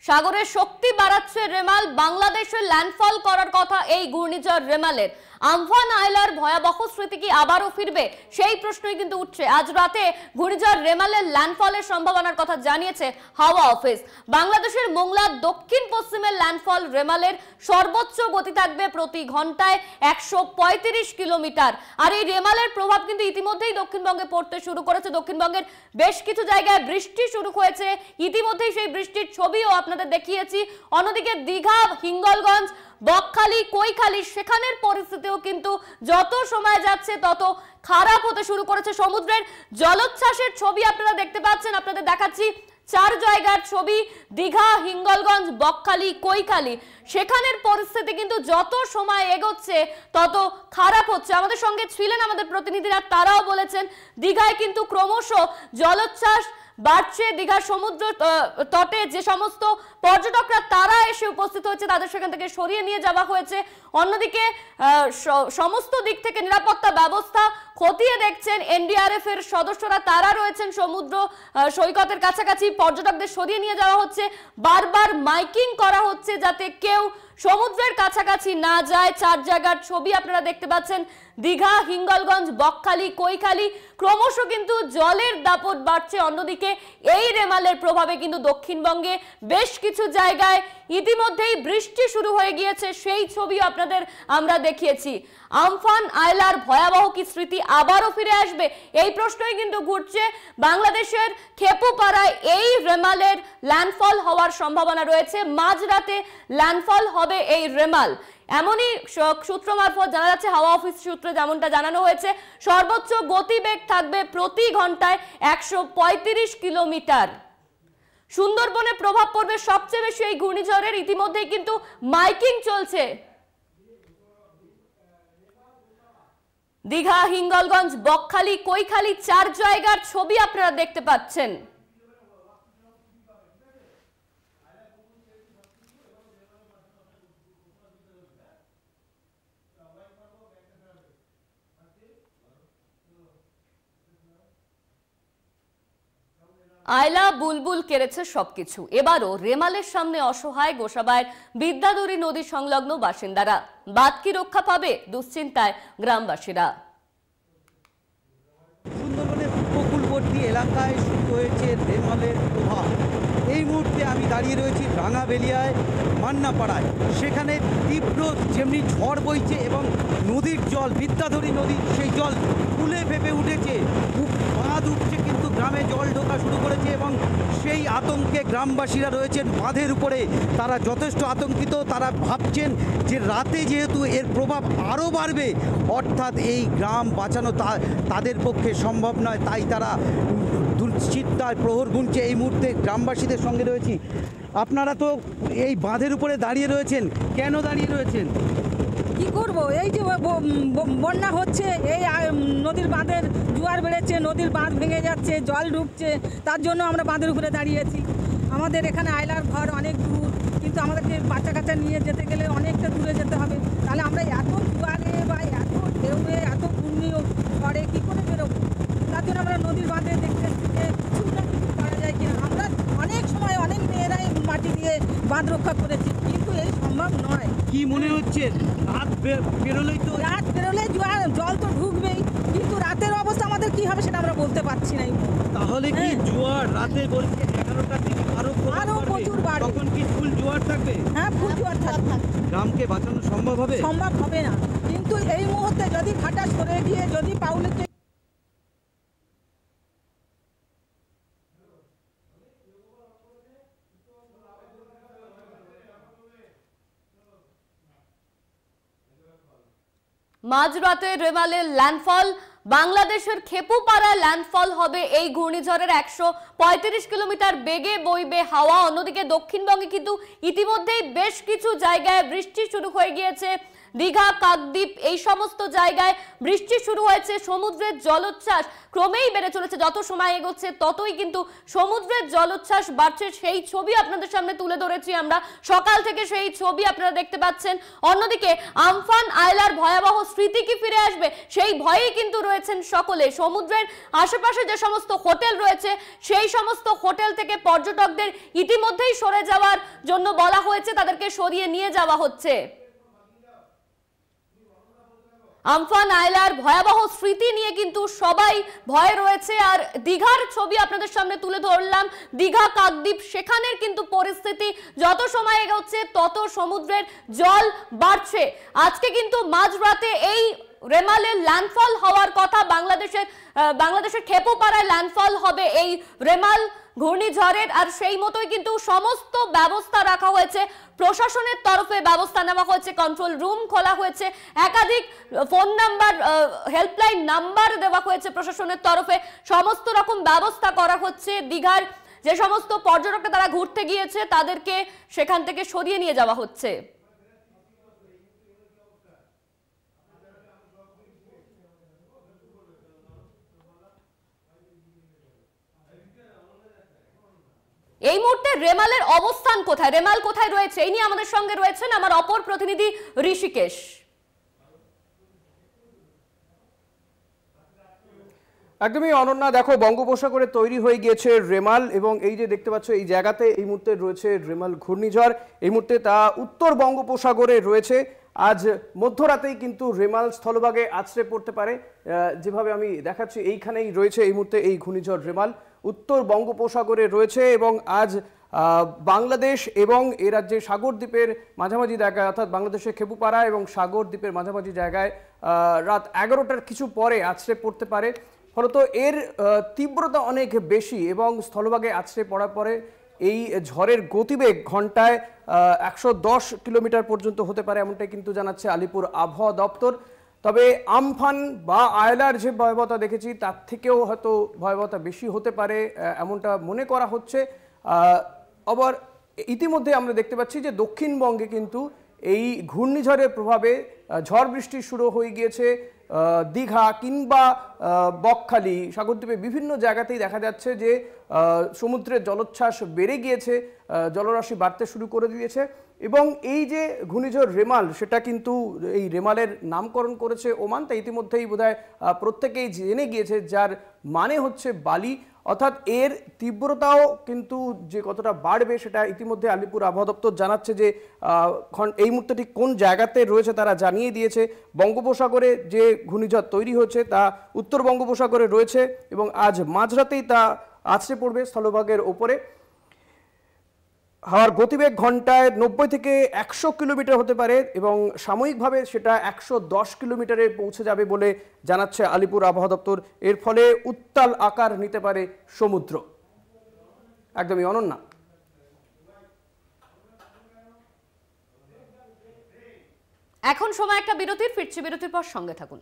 সাগরের শক্তি বাড়াচ্ছে রেমাল। বাংলাদেশে ল্যান্ডফল করার কথা এই ঘূর্ণিঝড় রেমালের। আমফান আয়লার ভয়াবহ স্মৃতি কি আবারও ফিরবে, সেই প্রশ্নই কিন্তু উঠছে। আজ রাতে ঘূর্ণিঝড় রেমালের ল্যান্ডফলের সম্ভাবনার কথা জানিয়েছে হাওয়া অফিস। বাংলাদেশের মোংলার দক্ষিণ পশ্চিমের ল্যান্ডফল রেমালের সর্বোচ্চ গতি থাকবে প্রতি ঘন্টায় 135 কিলোমিটার। আর এই রেমালের প্রভাব কিন্তু ইতিমধ্যেই দক্ষিণবঙ্গে পড়তে শুরু করেছে। দক্ষিণবঙ্গের বেশ কিছু জায়গায় বৃষ্টি শুরু হয়েছে, ইতিমধ্যেই সেই বৃষ্টির ছবিও আপনাদের দেখিয়েছি। অন্যদিকে দীঘা, হিঙ্গলগঞ্জ, বকখালি, কৈখালি সেখানের পরিস্থিতিও কিন্তু যত সময় যাচ্ছে তত খারাপ হতে শুরু করেছে। সমুদ্রের জলোচ্ছ্বাসের ছবি আপনারা দেখতে পাচ্ছেন, আপনাদের দেখাচ্ছি 4 জায়গার ছবি, দীঘা, হিঙ্গলগঞ্জ, বকখালি, কৈখালি। সেখানের পরিস্থিতি কিন্তু যত সময় এগোচ্ছে তত খারাপ হচ্ছে। আমাদের সঙ্গে ছিলেন আমাদের প্রতিনিধিরা, তারাও বলেছেন দীঘায় কিন্তু ক্রমশ জলোচ্ছ্বাস বাড়ছে। দীঘার সমুদ্র তটে যে সমস্ত পর্যটকরা তারা এসে উপস্থিত হয়েছে তাদের সেখান থেকে সরিয়ে নিয়ে যাওয়া হয়েছে। অন্যদিকে সমস্ত দিক থেকে নিরাপত্তা ব্যবস্থা খতিয়ে দেখছেন এনডিআরএফ এর সদস্যরা, তারা রয়েছেন সমুদ্র সৈকতের কাছাকাছি। পর্যটকদের সরিয়ে নিয়ে যাওয়া হচ্ছে, বারবার মাইকিং করা হচ্ছে যাতে কেউ সমুদ্রের কাছাকাছি না যায়। 4 জায়গার ছবি আপনারা দেখতে পাচ্ছেন, দীঘা, হিঙ্গলগঞ্জ, বকখালি, কৈখালি। ক্রমশ কিন্তু জলের দাপট বাড়ছে। অন্যদিকে এই রেমালের প্রভাবে কিন্তু দক্ষিণবঙ্গে বেশ কিছু জায়গায় ইতিমধ্যেই বৃষ্টি শুরু হয়ে গিয়েছে, সেই ছবি আপনাদের আমরা দেখিয়েছি। আমফান আয়লার ভয়াবহ কি স্মৃতি আবারও ফিরে আসবে, এই প্রশ্নই কিন্তু ঘুরছে। বাংলাদেশের খেপুপাড়ায় এই রেমালের ল্যান্ডফল হওয়ার সম্ভাবনা রয়েছে। মাঝরাতে ল্যান্ডফল হবে এই রেমাল, এমনই সূত্র মারফত জানা যাচ্ছে। হাওয়া অফিস সূত্রে যেমনটা জানানো হয়েছে, সর্বোচ্চ গতিবেগ থাকবে প্রতি ঘন্টায় 135 কিলোমিটার। সুন্দরবনে প্রভাব পড়বে সবচেয়ে বেশি এই ঘূর্ণিঝড়ের। ইতিমধ্যেই কিন্তু মাইকিং চলছে। দীঘা, হিঙ্গলগঞ্জ, বকখালি, কৈখালি 4 জায়গার ছবি আপনারা দেখতে পাচ্ছেন। আয়লা বুলবুল কেড়েছে সবকিছু। এবারও রেমালের সামনে অসহায় গোসাবায়ের বিদ্যাধরী নদী সংলগ্ন বাসিন্দারা। বাদ কি রক্ষা পাবে, দুশ্চিন্তায় গ্রামবাসীরা। সুন্দরবনের উপকূলবর্তী এলাকায় শুরু হয়েছে রেমালের প্রভাব। এই মুহূর্তে আমি দাঁড়িয়ে রয়েছি রাঙাবেলিয়ায়, মান্নাপাড়ায়। সেখানে তীব্র যেমনি ঝড় বইছে এবং নদীর জল, বিদ্যাধরী নদীর সেই জল ফুলে ফেপে উঠেছে, বাঁধ উঠছে, কিন্তু গ্রামে জল ঢোকা শুরু করেছে এবং সেই আতঙ্কে গ্রামবাসীরা রয়েছেন বাঁধের উপরে। তারা যথেষ্ট আতঙ্কিত। তারা ভাবছেন যে রাতে যেহেতু এর প্রভাব আরও বাড়বে, অর্থাৎ এই গ্রাম বাঁচানো তাদের পক্ষে সম্ভব নয়, তাই তারা দুশ্চিন্তায় প্রহর গুনছে। এই মুহূর্তে গ্রামবাসীদের সঙ্গে রয়েছি। আপনারা তো এই বাঁধের উপরে দাঁড়িয়ে রয়েছেন, কেন দাঁড়িয়ে রয়েছেন? কি করব, এই যে বন্যা হচ্ছে, এই নদীর বাঁধের জোয়ার বেড়েছে, নদীর বাঁধ ভেঙে যাচ্ছে, জল ঢুকছে, তার জন্য আমরা বাঁধের উপরে দাঁড়িয়েছি। আমাদের এখানে আয়লার ঘর অনেক দূর, কিন্তু আমাদেরকে বাচ্চা কাচ্চা নিয়ে যেতে গেলে অনেকটা দূরে যেতে হবে। তাহলে আমরা এত জোয়ারে বা এত ঢেউয়ে এত ঘূর্ণি ঘরে কী করে বেরোবো? তার জন্য আমরা নদীর বাঁধে দেখতে যে কিছু না কিছু করা যায় কিনা। আমরা অনেক সময় অনেক মেয়েরাই মাটি দিয়ে বাঁধ রক্ষা করেছি, কিন্তু এই সম্ভব নয়। কি মনে হচ্ছে রাত বেরোলেই তো জল তো ঢুকবেই, কিন্তু রাতের অবস্থা আমাদের কি হবে সেটা আমরা বলতে পারছি না। তাহলে কি জোয়ার রাতে বলছে 11টার দিকে আরো প্রচুর বাড়বে, তখন কি ফুল জোয়ার থাকবে? হ্যাঁ, ফুল জোয়ার থাকবে। গ্রামকে বাঁচানো সম্ভব হবে? সম্ভব হবে না, কিন্তু এই মুহূর্তে যদি ঘাটা সরে গিয়ে যদি পাউলিকে মাঝরাতে রেমালের ল্যান্ডফল। বাংলাদেশের খেপুপাড়ায় ল্যান্ডফল হবে এই ঘূর্ণিঝড়ের। 135 কিলোমিটার বেগে বইবে হাওয়া। অন্যদিকে দক্ষিণবঙ্গে কিন্তু ইতিমধ্যেই বেশ কিছু জায়গায় বৃষ্টি শুরু হয়ে গিয়েছে। দীঘা, কাকদ্বীপ এই সমস্ত জায়গায় বৃষ্টি শুরু হয়েছে। সমুদ্রের জলোচ্ছ্বাস ক্রমেই বেড়ে চলেছে, যত সময় এগোচ্ছে ততই কিন্তু সমুদ্রের জলোচ্ছ্বাস বাড়ছে। সেই ছবি আপনাদের সামনে তুলে ধরেছি আমরা, সকাল থেকে সেই ছবি আপনারা দেখতে পাচ্ছেন। অন্যদিকে আমফান আয়লার ভয়াবহ স্মৃতি কি ফিরে আসবে সেই ভয়েই কিন্তু রয়েছেন সকলে। সমুদ্রের আশেপাশে যে সমস্ত হোটেল রয়েছে সেই সমস্ত হোটেল থেকে পর্যটকদের ইতিমধ্যেই সরে যাওয়ার জন্য বলা হয়েছে, তাদেরকে সরিয়ে নিয়ে যাওয়া হচ্ছে। আমফান আয়লার ভয়াবহ স্মৃতি নিয়ে কিন্তু সবাই ভয়ে রয়েছে। আর দীঘার ছবি আপনাদের সামনে তুলে ধরলাম, দীঘা, কাকদ্বীপ, সেখানের কিন্তু পরিস্থিতি যত সময় এগোচ্ছে তত সমুদ্রের জল বাড়ছে। আজকে কিন্তু মাঝরাতে এই রেমালের ল্যান্ডফল হওয়ার কথা, বাংলাদেশের খেপুপাড়ায় ল্যান্ডফল হবে এই রেমাল ঘূর্ণিঝড়ের। আর সেই মতোই কিন্তু সমস্ত ব্যবস্থা রাখা হয়েছে, প্রশাসনের তরফে ব্যবস্থা নেওয়া হয়েছে, কন্ট্রোল রুম খোলা হয়েছে, একাধিক ফোন নাম্বার, হেল্পলাইন নাম্বার দেওয়া হয়েছে প্রশাসনের তরফে। সমস্ত রকম ব্যবস্থা করা হচ্ছে। দীঘার যে সমস্ত পর্যটকরা তারা ঘুরতে গিয়েছে তাদেরকে সেখান থেকে সরিয়ে নিয়ে যাওয়া হচ্ছে। এই মুহূর্তে রেমালের অবস্থান কোথায়, রেমাল কোথায় রয়েছে, এই নিয়ে আমাদের সঙ্গে রয়েছেন আমার অপর প্রতিনিধি ঋষিকেশ। একদমই অনন্যা, দেখো বঙ্গোপসাগরে তৈরি হয়ে গিয়েছে রেমাল, এবং এই যে দেখতে পাচ্ছ এই জায়গাতে এই মুহূর্তে রয়েছে রেমাল ঘূর্ণিঝড়। এই মুহূর্তে তা উত্তর বঙ্গোপসাগরে রয়েছে। আজ মধ্যরাতেই কিন্তু রেমাল স্থলভাগে আছড়ে পড়তে পারে। যেভাবে আমি দেখাচ্ছি এইখানেই রয়েছে এই মুহূর্তে এই ঘূর্ণিঝড় রেমাল, উত্তর বঙ্গোপসাগরে রয়েছে এবং আজ বাংলাদেশ এবং এ রাজ্যে সাগরদ্বীপের মাঝামাঝি জায়গায়, অর্থাৎ বাংলাদেশের খেপুপাড়া এবং সাগরদ্বীপের মাঝামাঝি জায়গায় রাত 11টার কিছু পরে আছড়ে পড়তে পারে। ফলত এর তীব্রতা অনেক বেশি এবং স্থলভাগে আছড়ে পড়ার পরে এই ঝড়ের গতিবেগ ঘন্টায় 110 কিলোমিটার পর্যন্ত হতে পারে, এমনটাই কিন্তু জানাচ্ছে আলিপুর আবহাওয়া দপ্তর। তবে আমফান বা আয়লার যে ভয়াবহতা দেখেছি তার থেকেও হয়তো ভয়াবহতা বেশি হতে পারে এমনটা মনে করা হচ্ছে। আবার ইতিমধ্যে আমরা দেখতে পাচ্ছি যে দক্ষিণবঙ্গে কিন্তু এই ঘূর্ণিঝড়ের প্রভাবে ঝড় বৃষ্টি শুরু হয়ে গিয়েছে। দীঘা কিংবা বকখালি, সাগরদ্বীপে বিভিন্ন জায়গাতেই দেখা যাচ্ছে যে সমুদ্রের জলোচ্ছ্বাস বেড়ে গিয়েছে, জলরাশি বাড়তে শুরু করে দিয়েছে। এবং এই যে ঘূর্ণিঝড় রেমাল, সেটা কিন্তু এই রেমালের নামকরণ করেছে ওমান, তাই ইতিমধ্যেই বোধহয় প্রত্যেকেই জেনে গিয়েছে, যার মানে হচ্ছে বালি। অর্থাৎ এর তীব্রতাও কিন্তু যে কতটা বাড়বে সেটা ইতিমধ্যে আলিপুর আবহাওয়া দপ্তর জানাচ্ছে যে এই মুহূর্তে ঠিক কোন জায়গাতে রয়েছে তারা জানিয়ে দিয়েছে। বঙ্গোপসাগরে যে ঘূর্ণিঝড় তৈরি হয়েছে তা উত্তর বঙ্গোপসাগরে রয়েছে এবং আজ মাঝরাতেই তা আছড়ে পড়বে স্থলভাগের ওপরে। হাওয়ার গতিবেগ ঘন্টায় 90 থেকে 100 কিলোমিটার হতে পারে এবং সাময়িকভাবে সেটা 110 কিলোমিটারে পৌঁছে যাবে বলে জানাচ্ছে আলিপুর আবহাওয়া দপ্তর। এর ফলে উত্তাল আকার নিতে পারে সমুদ্র। একদমই অনন্যা। এখন সময় একটা বিরতির, ফিরছি বিরতির পর সঙ্গে থাকুন।